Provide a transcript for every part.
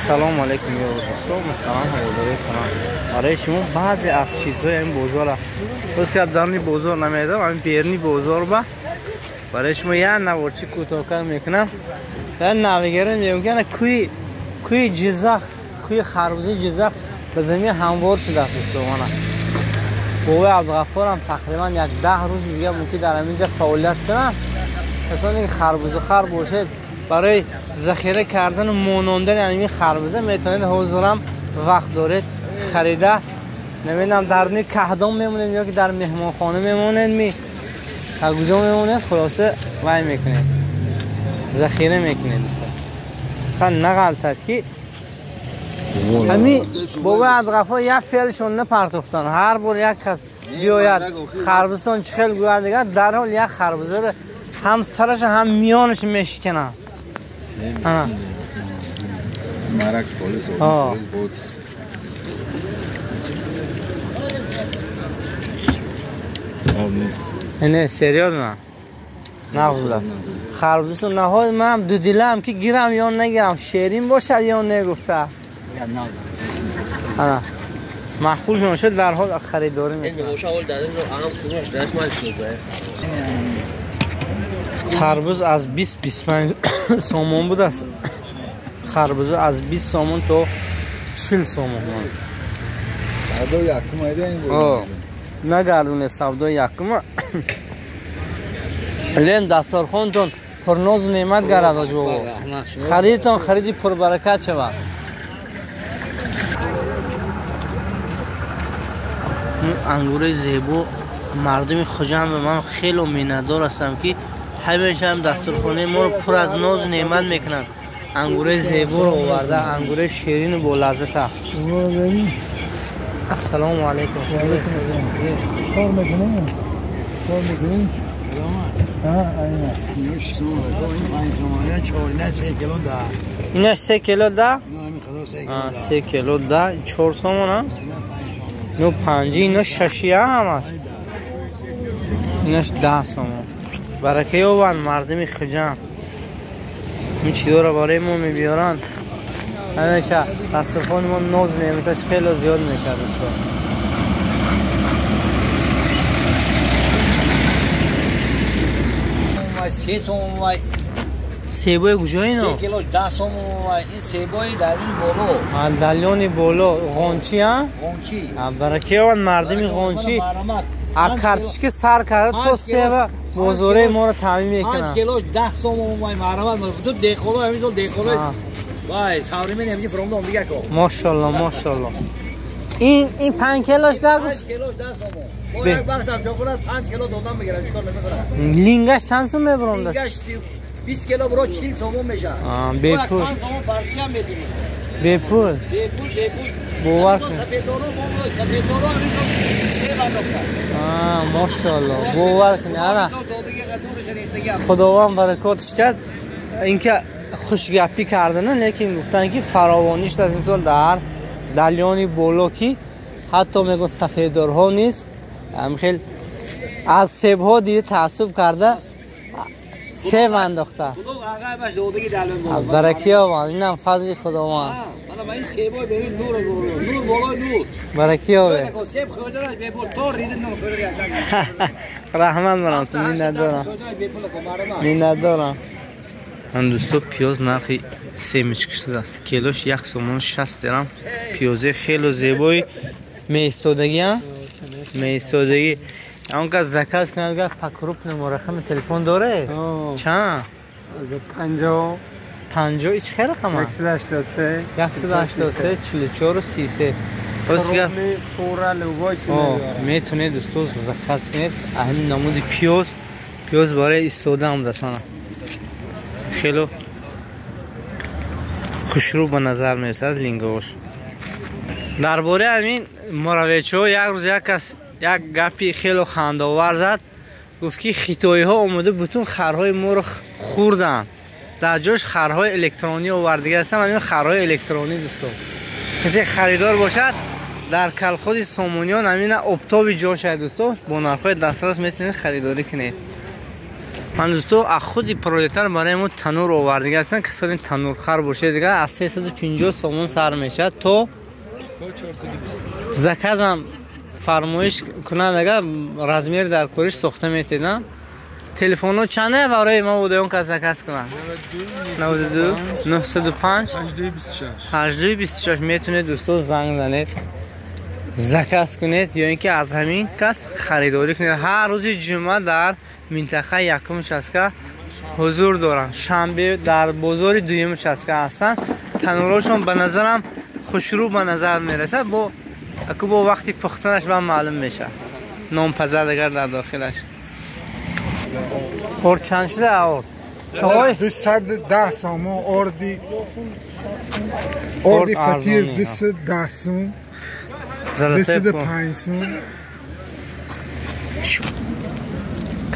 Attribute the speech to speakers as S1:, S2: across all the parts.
S1: سلام علیکم یا دوستان محترم هواداری کنم. برای شما بعضی از چیزهای این بازار است که درنی بازار نمیدم، همین بیرنی بازار با برای شما یه نوارچی کوتاه میکنم. در نویگرم میگن کوی جزخ، کوی خربوزه جزخ به زمین هموار شده است. بابای عبدالغفار هم تقریبا یک 10 روز دیگه ممکن در اینجا فعالیت کنن. مثلا این خربوزه خر باشه برای ذخیره کردن و مانوندن این خربوزه میتونید حضورم وقت دارید خریده. نمیدونم در نی کهدام میمونید یا که در مهمانخانه میمونید تا کجا میمونید خلاصه وای میکنید ذخیره میکنید. خب نغلطید که همین بابا عبدالغفار یک فعلشون نپرتفتن. هر بار یک کس بیاید خربوزتون چخیل گوید دیگر در حال یک خربوزه رو هم سرش هم میانش میشکنن.
S2: مرک پولیس بود.
S1: نه سریاز نه نغز بود است. خربوزه نهاد من هم دو دیلم که گیرم یا نگیرم شیرین باشد یا نگفته محفوظ نشد در حال خریداری میکنم. خربوز از 20-25 سومون بود است. خربوزه از 20 سومون تا 40 سومون بود.
S2: سودای یکم ایده این بود.
S1: نگردونه سودای یکم. لین دستارخوانتون پرناز و نعمت گرد آج بابا. خریدتان خریدی پربرکت شود. انگور زیبا مردم خجم به من خیلی میندار هستم که همیشه هم دسترخانه ما رو پر از ناز و نعمت میکنن. انگور زیبا رو آورده، انگور شیرین و با لذت. السلام علیکم.
S2: کار میکنم.
S1: اینش 3 کیلو ده؟ 3 کیلو ده 4 سومون ها؟ اینو 5 اینو 6 هم هست. اینش 10 سومون. برکه یابند مردم خجم. این چیزا رو برای ما میبیارن. همیشه دسترخوان ما ناز نعمتش خیلی زیاد میشه دوستان. سیبای کجا اینا؟
S3: 3 کیلو 10 سوم. این سیبای دلیون بالا.
S1: دلیون بالا غنچی ها؟
S3: غنچی.
S1: برکه یابند مردم غنچی. اکرچ که سر کرده تو سیب بزرگ ما رو تعمیم میکنن.
S3: 5 کیلو 10 سوم وای مرمت تو دخولا همیشه دخولا وای ساوری من نمیگی فرام دام دیگه کو.
S1: ماشاءالله. این 5 کیلوش ده
S3: 5 کیلوش 10 سوم. یک وقتم شکلات 5 کیلو دادم میگیرم چیکار نمیکنم.
S1: لینگش چند سوم میبرم دست؟
S3: لینگش 20 کیلو برو 40 سوم میشه.
S1: به پول.
S3: 5 سوم فارسی هم میدونی.
S1: به پول. باور کن. ماشاءالله باور کن. آره خداوند برکاتش کرد. اینکه خوشگپی کردن لیکن گفتن که فراوانیش از امسال در دلیانی بالا که حتی میگن سفیدارها نیست. هم خیلی از سیب ها دیگه تعصب کرده سیب انداخته است. از برکه آمد. این هم فضل خداوند.
S3: حالا این سیبای برید نور بالا نور.
S1: برکه آمد.
S3: سیب خوردنش به پول تو ریدن نمیخوره.
S1: رحمت برام تو ندارم. من دوستا پیاز نرخی 3 میچ شده است. کیلوش 1 سومون 60 درم. پیازه خیلی زیبایی میستادگی اون که زکات کنه پاکروپ رقم تلفن داره. چند؟ 50 چه رقمه؟
S2: 183
S1: 44 33.
S2: فورا لوبای چی
S1: میتونه دوستو زکات کنید. همین نمود پیاز برای استوده هم دستانه خیلی خوشرو به نظر میرسد لینگوش. درباره همین مرویچو یک روز یک کس یک گپی خیلی خنده‌آور زد. گفت که خیتایی ها اومده بتون خرهای ما رو خوردن. در جاش خرهای الکترونی آوردگی هستن. همین خرهای الکترونی دوستو کسی خریدار باشد در کلخود سامونیان همین اپتابی جا شد دوستو با نرخ‌های دسترس میتونید خریداری کنید. من دوستو از خودی پرولتر برای ما تنور آوردگی هستن که سال تنور خر باشه دیگه از 350 سومون سر میشه تو زکازم فرمایش کنن دیگه رزمیر در کورش ساخته میتیدن تلفنو چنده برای ما بوده اون که زکاز کنن 92 905 8226 میتونه دوستو زنگ زنید زکاز کنید یا اینکه از همین کس خریداری کنید. هر روز جمعه در منطقه یکم چسکه حضور دارن، شنبه در بازار دویم چسکه هستن. تنوراشون به نظرم خوشرو به نظر میرسه، با وقتی پختنش به معلوم میشه نامپزد اگر در داخلش. قرد چند شده آورد؟
S2: 210 سوم اردی فطیر 210 سوم 205 سوم.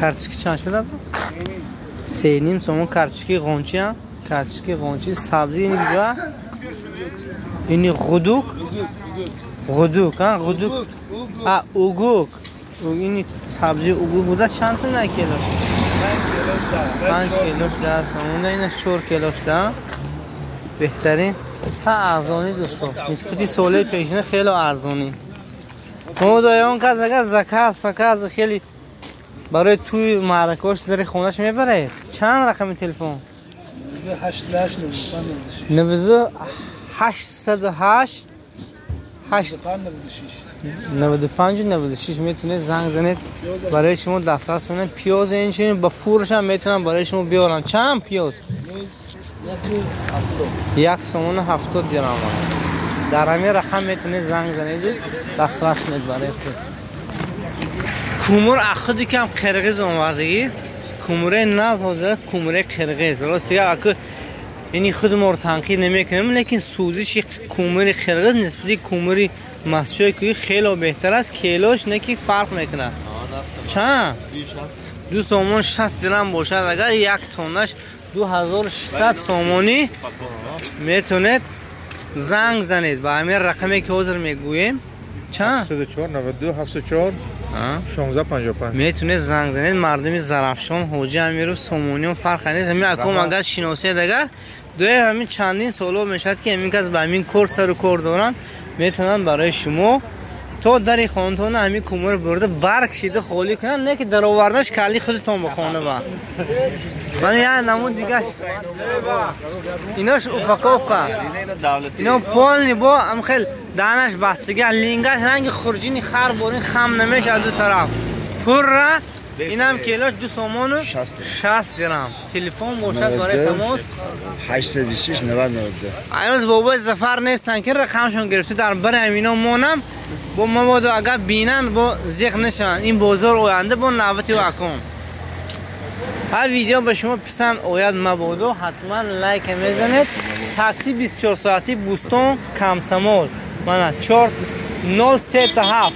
S1: کارچکی چند شده؟ 3.5 سوم کارچکی قونچی هم. کارچکی قونچی سبزی اینی کجا؟ اینی غدوک ها غدوک اوگوک اینی سبزی اوگوک بوده. چند سوم نه کیلوش؟ 5 کیلوش 10 سوم. اینش 4 کیلوش ده بهترین. ها ارزانی دوستو نسبتی ساله پیشینه خیلی ارزانی. مودایان کس اگر زکاز فکاز خیلی برای توی معرکاش داری خونش میبره. چند رقم تلفن؟ 808 95 96 میتونه زنگ زنید برای شما دسترس کنن. پیاز اینچنین با فروش هم میتونن برای شما بیارن. چند پیاز؟ 170 درهم. در همین رقم میتونه زنگ زنید دسترس کنید برای خود. کومور اخدی کم قرقیز آوردگی کوموره ناز حاضر کوموره قرقیز راستی اگه یعنی خود ما رو تنقید نمیکنم، لیکن سوزش کومور قرقیز نسبتی کوموری مسچای که خیلی بهتر است. کیلوش نکی فرق میکنه. چند؟ 2 سومون 60 درهم باشد. اگر یک تونش 2600 سومونی میتونید زنگ زنید با همین رقمی که حاضر میگوییم. چند؟
S2: 74 92 74 1655
S1: میتونه زنگ زنید. مردمی زرافشان حوجه امیرو سومونی فرق نیست. همین اکم اگر شناسی دیگر دوی همین چندین سالو میشد که همین کس به همین کورس رو کار دارن میتونن برای شما تو در خانتون همین کومور برده برکشیده خالی کنن، نه که در آوردنش کلی خودتون بخونه. با من یه نمون دیگه ایناش افکا اینا پول با هم خیلی دانش بستگی لینگاش رنگ خورجینی خر بورین خم نمیشه از دو طرف پر را. این هم کیلوش 2 سومون 60 درهم. تلفن باشد برای تماس
S2: 826 90
S1: ایروز بابا زفر نیستن که رقمشون گرفته در بر امینا مونم با مواد اگر بینن با زیغ نشن. این بازار آینده با نوبتی و اکم. هر ویدیو به شما پسند آید مبادو حتما لایک میزنید. تاکسی 24 ساعتی بوستون کمسمول من 4037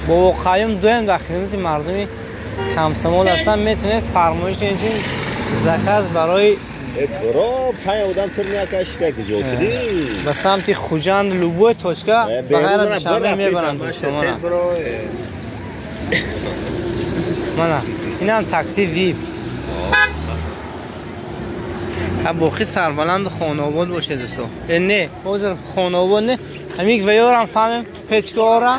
S1: با وقایم دویم در خدمت مردمی کمسمول هستن. میتونه فرمایش اینچین زکاز برای
S4: برو پای آدم تو میاکشته که جو شدی
S1: به سمت خوجند لوبوی توچکا به غیر دوشنبه میبرند شما. من این هم تاکسی ویب باقی سربلند خانواباد باشه دوستو. نه حاضر خانواباد نه همین ویور هم فهمیم پیچکا را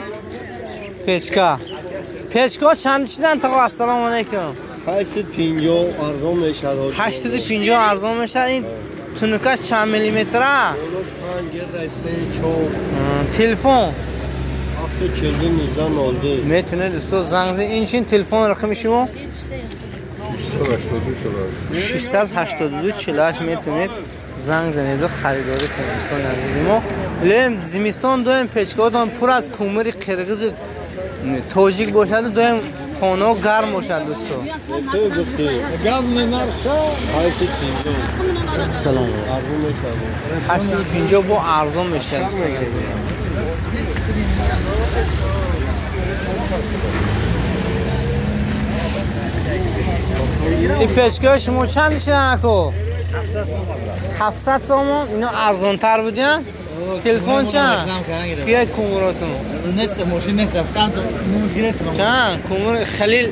S1: پیچکا چند چیزن تا السلام علیکم
S4: 850 ارزان میشه
S1: 850 ارزان میشه. این تونکش چند میلیمتره؟
S4: 5 گرد 3
S1: تلفن
S4: 740 19
S1: میتونه دوستو زنگ زنید. این چین تلفن رقم شما 682 48 میتونید زنگ زنید و خریداری کنید دوستان عزیز ما. لیم زمستان دویم پیچکا دارم پر از کومری قرقیز تاجیک باشد. دویم خانه گرم باشد دوستو. سلام 850 با ارزان میشه. این پیچکا شما چند شدن اکو؟ 700 سومون. اینا ارزان تر بودین؟ تلفن چند؟ کیه کومراتون؟
S3: نیست ماشین نیست کم تو مشکل است
S1: چند؟ کومر خلیل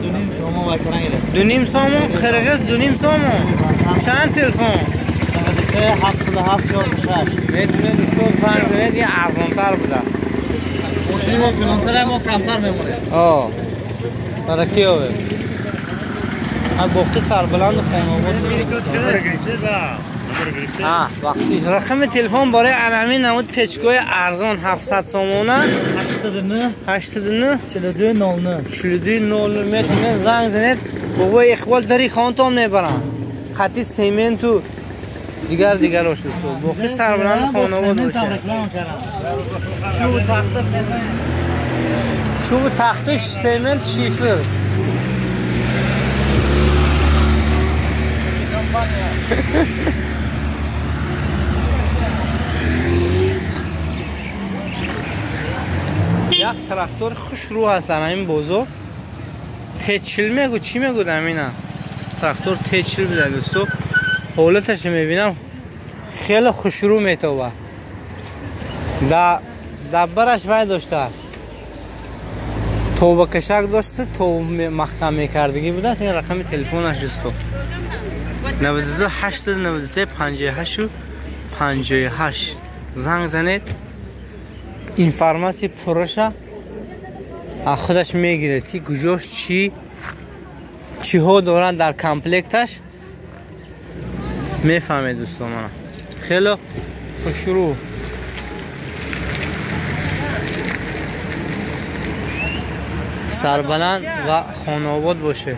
S3: دونیم سومو وای کنن گیره
S1: دونیم سومو خرگز دونیم سومو چند تلفن؟
S3: 707
S1: میتونه دوستو زنگ زنید یه ارزانتر بوده است
S3: ماشین ما کلانتر ما کمتر میمونه
S1: برای کی آوه؟ باقی سربلند خانواده بخشیش رقم تلفن برای علمی نمود پچکوی ارزان 700 سومونه 89 42 میتونه زنگ زنید بابا اخوال داری خانتان میبرن خطی سیمنت و دیگر روشت باقی سربلند خانواده باشه چوب تختش سیمنت شیفر یک تراکتور خوش رو هست در این بزرگ تچل میگو چی میگو دمینا تراکتور تچل بیده دوستو حالتش میبینم خیلی خوش رو میتوبه دبرش وای داشته توبه کشک داشته توبه محکم میکردگی بوده است این رقم تلفنش است 92 893 58 زنگ زنید اینفرماسی پروشه خودش میگیرد که کجاش چی ها دارن در کامپلکتش میفهمید دوستان من خیلی خوشرو سربلند و خانواد باشه